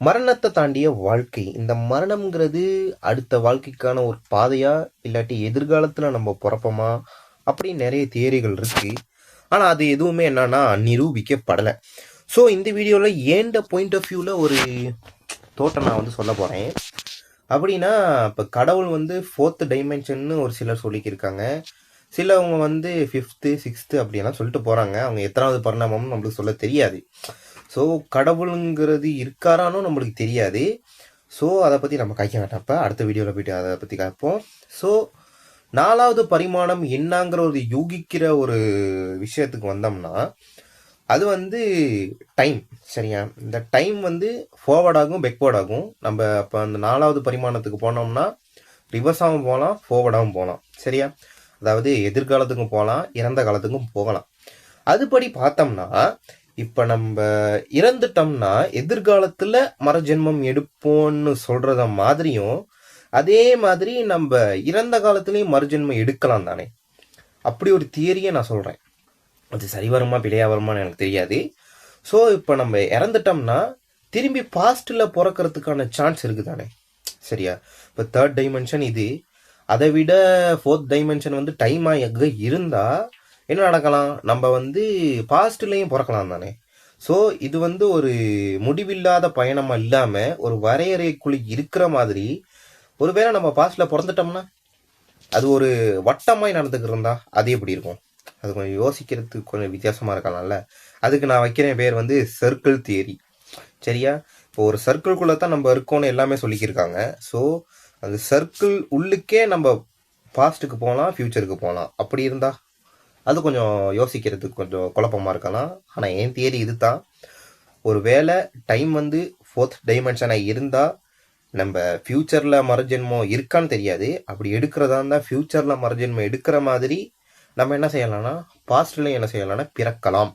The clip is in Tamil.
மரணத்தை தாண்டிய வாழ்க்கை. இந்த மரணம்ங்கிறது அடுத்த வாழ்க்கைக்கான ஒரு பாதையா, இல்லாட்டி எதிர்காலத்துல நம்ம பொறப்போமா? அப்படின்னு நெறைய தியரிகள் இருக்கு. ஆனா அது எதுவுமே என்னன்னா நிரூபிக்கப்படல. ஸோ இந்த வீடியோல ஏன்ட பாயிண்ட் ஆஃப் வியூல ஒரு தோட்டம் நான் வந்து சொல்ல போறேன். அப்படின்னா இப்போ கடவுள் வந்து 4th டைமென்ஷன்னு ஒரு சிலர் சொல்லிக்கிருக்காங்க. சிலவங்க வந்து 5th 6th அப்படியெல்லாம் சொல்லிட்டு போறாங்க. அவங்க எத்தனாவது பரிணாமம்னு நம்மளுக்கு சொல்ல தெரியாது. ஸோ கடவுளுங்கிறது இருக்காரானும் நம்மளுக்கு தெரியாது. ஸோ அதை பற்றி நம்ம கைக்க வேண்டாப்ப அடுத்த வீடியோவில் போயிட்டு அதை பற்றி கேட்போம். ஸோ 4வது பரிமாணம் என்னங்கிற ஒரு யூகிக்கிற ஒரு விஷயத்துக்கு வந்தோம்னா அது வந்து டைம். சரியா? இந்த டைம் வந்து ஃபார்வர்ட் ஆகும், பேக்வேர்ட் ஆகும். நம்ம அப்போ அந்த 4வது பரிமாணத்துக்கு போனோம்னா ரிவர்ஸாகவும் போகலாம், ஃபார்வர்டாகவும் போகலாம். சரியா? அதாவது எதிர்காலத்துக்கும் போகலாம், இறந்த காலத்துக்கும் போகலாம். அதுபடி பார்த்தோம்னா இப்போ நம்ம இறந்துட்டோம்னா எதிர்காலத்தில் மறுஜென்மம் எடுப்போம்னு சொல்கிறத மாதிரியும் அதே மாதிரி நம்ம இறந்த காலத்துலேயும் மறுஜென்மம் எடுக்கலாம் தானே? அப்படி ஒரு தியரியை நான் சொல்கிறேன். அது சரி வருமா பிழையா வருமானு எனக்கு தெரியாது. ஸோ இப்போ நம்ம இறந்துட்டோம்னா திரும்பி பாஸ்டில் பிறக்கிறதுக்கான சான்ஸ் இருக்குது தானே? சரியா? இப்போ 3rd டைமென்ஷன் இது. அதை விட 4th டைமென்ஷன் வந்து டைமாக இருந்தால் என்ன நடக்கலாம்? நம்ம வந்து பாஸ்ட்லேயும் பிறக்கலாம் தானே? ஸோ இது வந்து ஒரு முடிவில்லாத பயணமாக இல்லாமல் ஒரு வரையறைக்குள்ளே இருக்கிற மாதிரி ஒருவேளை நம்ம பாஸ்டில் பிறந்துட்டோம்னா அது ஒரு வட்டமாய் நடந்துக்கிட்டு இருந்தா அது எப்படி இருக்கும்? அது கொஞ்சம் யோசிக்கிறதுக்கு கொஞ்சம் வித்தியாசமாக இருக்கலாம்ல. அதுக்கு நான் வைக்கிறேன் பேர் வந்து சர்க்கிள் தியரி. சரியா? இப்போ ஒரு சர்க்கிள்குள்ளே தான் நம்ம இருக்கோன்னு எல்லாமே சொல்லிக்கிருக்காங்க. ஸோ அந்த சர்க்கிள் உள்ளுக்கே நம்ம பாஸ்ட்டுக்கு போகலாம், ஃப்யூச்சருக்கு போகலாம். அப்படி இருந்தால் அது கொஞ்சம் யோசிக்கிறதுக்கு கொஞ்சம் குழப்பமாக இருக்கலாம். ஆனால் என் தியரி இது தான். ஒரு வேளை டைம் வந்து 4th டைமென்ஷனாக இருந்தால் நம்ம ஃப்யூச்சரில் மறுஜென்மம் இருக்கான்னு தெரியாது. அப்படி எடுக்கிறதா இருந்தால் ஃப்யூச்சரில் மறுஜென்மம் எடுக்கிற மாதிரி நம்ம என்ன செய்யலாம்னா பாஸ்ட்லையும் என்ன செய்யலாம்னா பிறக்கலாம்.